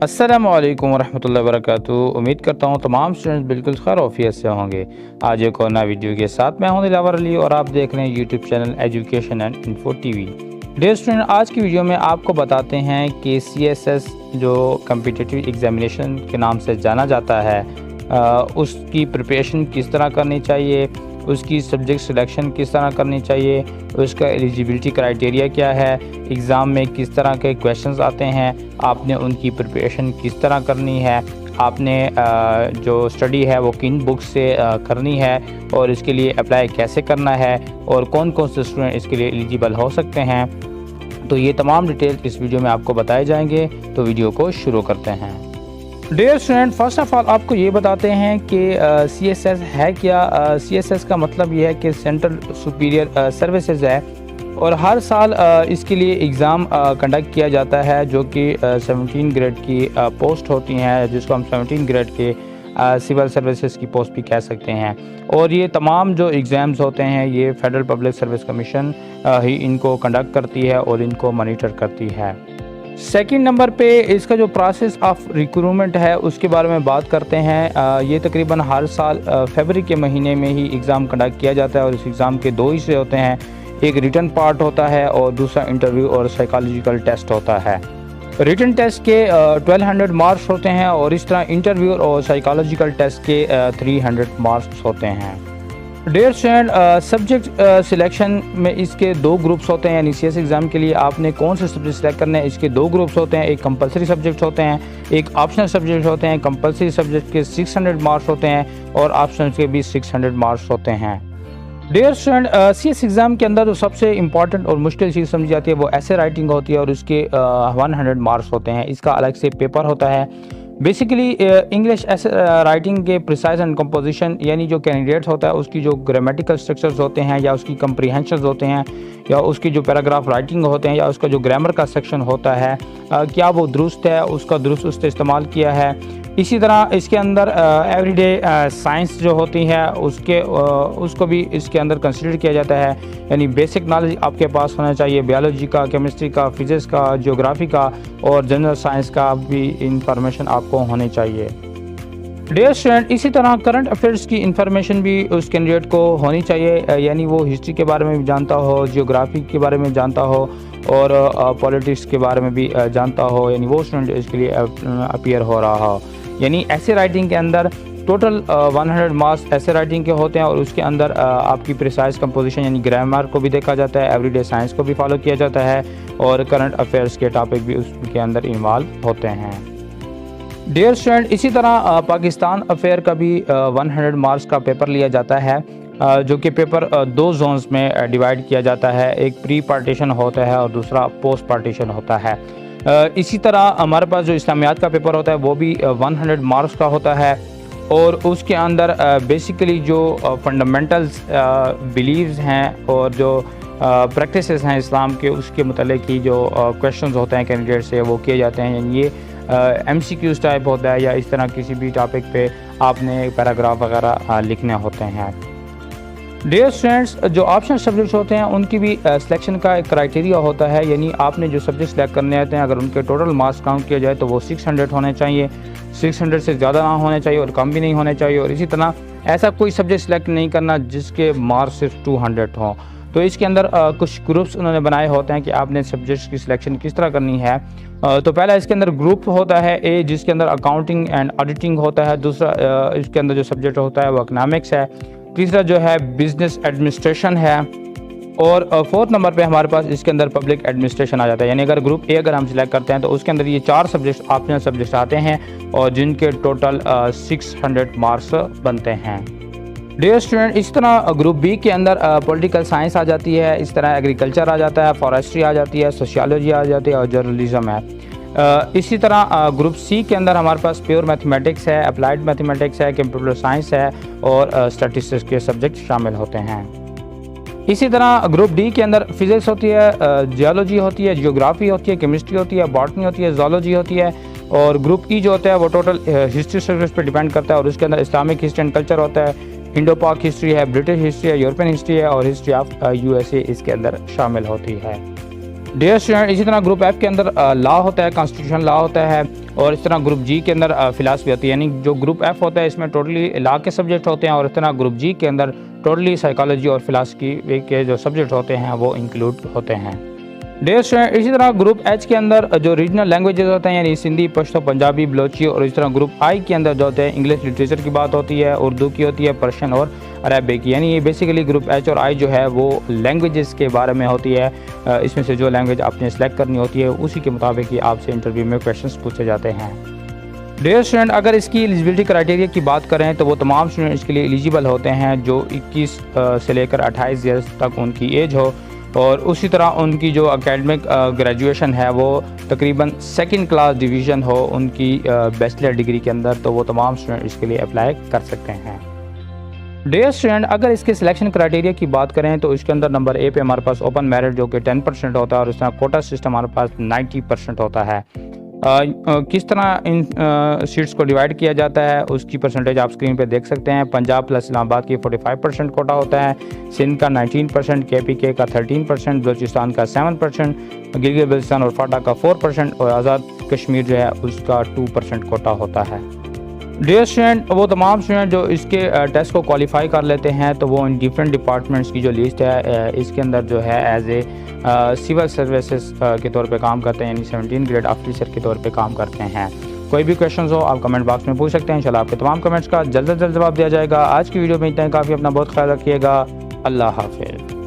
अस्सलामु अलैकुम वरहमतुल्लाहि वबरकातुहू। उम्मीद करता हूँ तमाम स्टूडेंट्स बिल्कुल खैर ऑफियत से होंगे। आज एक और नया वीडियो के साथ मैं हूं दिलावर अली और आप देख रहे हैं YouTube channel education and info TV. Dear student, आज की वीडियो में आपको बताते हैं कि CSS जो कम्पिटिटिव एग्जामिनेशन के नाम से जाना जाता है उसकी प्रिपरेशन किस तरह करनी चाहिए, उसकी सब्जेक्ट सिलेक्शन किस तरह करनी चाहिए, उसका एलिजिबिलिटी क्राइटेरिया क्या है, एग्ज़ाम में किस तरह के क्वेश्चंस आते हैं, आपने उनकी प्रिपरेशन किस तरह करनी है, आपने जो स्टडी है वो किन बुक्स से करनी है और इसके लिए अप्लाई कैसे करना है और कौन कौन से स्टूडेंट इसके लिए एलिजिबल हो सकते हैं। तो ये तमाम डिटेल इस वीडियो में आपको बताए जाएंगे। तो वीडियो को शुरू करते हैं। Dear student, first of all आपको ये बताते हैं कि CSS है क्या। CSS का मतलब ये है कि सेंट्रल सुपीरियर सर्विसेज है और हर साल इसके लिए एग्ज़ाम कंडक्ट किया जाता है जो कि 17 ग्रेड की पोस्ट होती हैं, जिसको हम 17 ग्रेड के सिविल सर्विसेज की पोस्ट भी कह सकते हैं। और ये तमाम जो एग्ज़ाम्स होते हैं ये फेडरल पब्लिक सर्विस कमीशन ही इनको कंडक्ट करती है और इनको मॉनिटर करती है। सेकंड नंबर पे इसका जो प्रोसेस ऑफ रिक्रूटमेंट है उसके बारे में बात करते हैं। ये तकरीबन हर साल फरवरी के महीने में ही एग्ज़ाम कंडक्ट किया जाता है और इस एग्ज़ाम के दो हिस्से होते हैं, एक रिटन पार्ट होता है और दूसरा इंटरव्यू और साइकोलॉजिकल टेस्ट होता है। रिटन टेस्ट के 1200 मार्क्स होते हैं और इस तरह इंटरव्यू और साइकोलॉजिकल टेस्ट के 300 मार्क्स होते हैं। डियर स्टूडेंट, सब्जेक्ट सिलेक्शन में इसके दो ग्रुप्स होते हैं, यानी CS एग्ज़ाम के लिए आपने कौन से सब्जेक्ट सिलेक्ट करने हैं इसके दो ग्रुप्स होते हैं, एक कंपलसरी सब्जेक्ट होते हैं, एक ऑप्शनल सब्जेक्ट होते हैं। कंपलसरी सब्जेक्ट के 600 मार्क्स होते हैं और ऑप्शनल के भी 600 मार्क्स होते हैं। डियर स्टूडेंट, CS एग्ज़ाम के अंदर जो सबसे इंपॉर्टेंट और मुश्किल चीज़ समझी जाती है वो ऐसे राइटिंग होती है और उसके 100 मार्क्स होते हैं। इसका अलग से पेपर होता है। बेसिकली इंग्लिश ऐसे राइटिंग के प्रिसाइज एंड कंपोजिशन, यानी जो कैंडिडेट होता है उसकी जो ग्रामेटिकल स्ट्रक्चर्स होते हैं या उसकी कंप्रीहेंशंस होते हैं या उसकी जो पैराग्राफ राइटिंग होते हैं या उसका जो ग्रामर का सेक्शन होता है क्या वो दुरुस्त है, उसका दुरुस्त उसने इस्तेमाल किया है। इसी तरह इसके अंदर एवरीडे साइंस जो होती है उसको भी इसके अंदर कंसिडर किया जाता है, यानी बेसिक नॉलेज आपके पास होना चाहिए, बायोलॉजी का, केमिस्ट्री का, फिजिक्स का, ज्योग्राफी का और जनरल साइंस का भी इंफॉर्मेशन आपको होनी चाहिए। डियर स्टूडेंट, इसी तरह करंट अफेयर्स की इंफॉर्मेशन भी उस कैंडिडेट को होनी चाहिए, यानी वो हिस्ट्री के बारे में भी जानता हो, जियोग्राफी के बारे में जानता हो और पॉलिटिक्स के बारे में भी जानता हो, यानी वो स्टूडेंट इसके लिए अपीयर हो रहा हो। यानी ऐसे राइटिंग के अंदर टोटल 100 मार्क्स ऐसे राइटिंग के होते हैं और उसके अंदर आपकी प्रिसाइज कंपोजिशन यानी ग्रामर को भी देखा जाता है, एवरीडे साइंस को भी फॉलो किया जाता है और करंट अफेयर्स के टॉपिक भी उसके अंदर इन्वॉल्व होते हैं। डियर स्टूडेंट, इसी तरह पाकिस्तान अफेयर का भी 100 मार्क्स का पेपर लिया जाता है, जो कि पेपर दो जोन्स में डिवाइड किया जाता है, एक प्री पार्टीशन होता है और दूसरा पोस्ट पार्टीशन होता है। इसी तरह हमारे पास जो इस्लामियात का पेपर होता है वो भी 100 मार्क्स का होता है और उसके अंदर बेसिकली जो फंडामेंटल्स बिलीव्स हैं और जो प्रैक्टिसेस हैं इस्लाम के उसके मतलब की जो क्वेश्चंस होते हैं कैंडिडेट से वो किए जाते हैं, यानी ये MCQs टाइप होता है या इस तरह किसी भी टॉपिक पे आपने पैराग्राफ वगैरह लिखने होते हैं। डियर स्टूडेंट्स, जो ऑप्शनल सब्जेक्ट्स होते हैं उनकी भी सिलेक्शन का एक क्राइटेरिया होता है, यानी आपने जो सब्जेक्ट सेलेक्ट करने आते हैं अगर उनके टोटल मार्क्स काउंट किया जाए तो वो 600 होने चाहिए, 600 से ज़्यादा ना होने चाहिए और कम भी नहीं होने चाहिए। और इसी तरह ऐसा कोई सब्जेक्ट सेलेक्ट नहीं करना जिसके मार्क्स सिर्फ 200 हों। तो इसके अंदर कुछ ग्रुप्स उन्होंने बनाए होते हैं कि आपने सब्जेक्ट्स की सिलेक्शन किस तरह करनी है। तो पहला इसके अंदर ग्रुप होता है A, जिसके अंदर अकाउंटिंग एंड ऑडिटिंग होता है। दूसरा इसके अंदर जो सब्जेक्ट होता है वो इकोनॉमिक्स है। तीसरा जो है बिजनेस एडमिनिस्ट्रेशन है और फोर्थ नंबर पे हमारे पास इसके अंदर पब्लिक एडमिनिस्ट्रेशन आ जाता है। यानी अगर ग्रुप A अगर हम सिलेक्ट करते हैं तो उसके अंदर ये 4 सब्जेक्ट ऑप्शनल सब्जेक्ट आते हैं और जिनके टोटल 600 मार्क्स बनते हैं। डियर स्टूडेंट, इस तरह ग्रुप B के अंदर पॉलिटिकल साइंस आ जाती है, इस तरह एग्रीकल्चर आ जाता है, फॉरेस्ट्री आ जाती है, सोशियोलॉजी आ जाती है और जर्नलिज्म है। इसी तरह ग्रुप C के अंदर हमारे पास प्योर मैथमेटिक्स है, अप्लाइड मैथमेटिक्स है, कंप्यूटर साइंस है और स्टैटिस्टिक्स के सब्जेक्ट शामिल होते हैं। इसी तरह ग्रुप D के अंदर फिजिक्स होती है, जियोलॉजी होती है, जियोग्राफी होती है, केमिस्ट्री होती है, बॉटनी होती है, ज़ूलॉजी होती है। और ग्रुप E जो होता है वो टोटल हिस्ट्री सब्जेक्ट पर डिपेंड करता है और उसके अंदर इस्लामिक हिस्ट्री एंड कल्चर होता है, इंडो पाक हिस्ट्री है, ब्रिटिश हिस्ट्री है, यूरोपियन हिस्ट्री है और हिस्ट्री ऑफ USA इसके अंदर शामिल होती है। डियर स्टूडेंट, इसी तरह ग्रुप एफ के अंदर लॉ होता है, कॉन्स्टिट्यूशन लॉ होता है, और इस तरह ग्रुप जी के अंदर फिलासफी होती है। यानी जो ग्रुप एफ होता है इसमें टोटली लॉ के सब्जेक्ट होते हैं, और इस तरह ग्रुप जी के अंदर टोटली साइकोलॉजी और फिलासफी के जो सब्जेक्ट होते हैं वो इंक्लूड होते हैं। डियर स्टूडेंट, इसी तरह ग्रुप एच के अंदर जो रीजनल लैंग्वेजेस होते हैं यानी सिंधी, पश्तो, पंजाबी, बलोची, और इस तरह ग्रुप आई के अंदर जो होते हैं इंग्लिश लिटरेचर की बात होती है, उर्दू की होती है, पर्शियन और अरबिक। यानी ये बेसिकली ग्रुप एच और आई जो है वो लैंग्वेजेस के बारे में होती है। इसमें से जो लैंग्वेज आपने सेलेक्ट करनी होती है उसी के मुताबिक ही आपसे इंटरव्यू में क्वेश्चंस पूछे जाते हैं। डियर स्टूडेंट, अगर इसकी एलिजिबिलिटी क्राइटेरिया की बात करें तो वो तमाम स्टूडेंट इसके लिए एलिजिबल होते हैं जो 21 से लेकर 28 ईयर्स तक उनकी एज हो, और उसी तरह उनकी जो एकेडमिक ग्रेजुएशन है वो तकरीबन सेकंड क्लास डिवीज़न हो उनकी बैचलर डिग्री के अंदर, तो वो तमाम स्टूडेंट इसके लिए अप्लाई कर सकते हैं। डियर स्टूडेंट, अगर इसके सिलेक्शन क्राइटेरिया की बात करें तो इसके अंदर नंबर ए पे हमारे पास ओपन मेरिट जो कि 10% होता है, और इस तरह कोटा सिस्टम हमारे पास 90% होता है। किस तरह इन सीट्स को डिवाइड किया जाता है उसकी परसेंटेज आप स्क्रीन पे देख सकते हैं। पंजाब प्लस इस्लामाबाद की 45% कोटा होता है, सिंध का 19%, KPK का 13%, बलूचिस्तान का 7%, गिलगित बल्तिस्तान और फाटा का 4%, और आज़ाद कश्मीर जो है उसका 2% कोटा होता है। डियर स्टूडेंट, वो तमाम स्टूडेंट जो इसके टेस्ट को क्वालिफाई कर लेते हैं तो वो इन डिफरेंट डिपार्टमेंट्स की जो लिस्ट है इसके अंदर जो है एज ए सिविल सर्विसेज के तौर पे काम करते हैं, यानी 17 ग्रेड ऑफिसर के तौर पे काम करते हैं। कोई भी क्वेश्चंस हो आप कमेंट बॉक्स में पूछ सकते हैं, इंशाल्लाह आपके तमाम कमेंट्स का जल्द से जल्द जवाब दिया जाएगा। आज की वीडियो में इतना ही काफ़ी, अपना बहुत ख्याल रखिएगा। अल्लाह हाफिज़।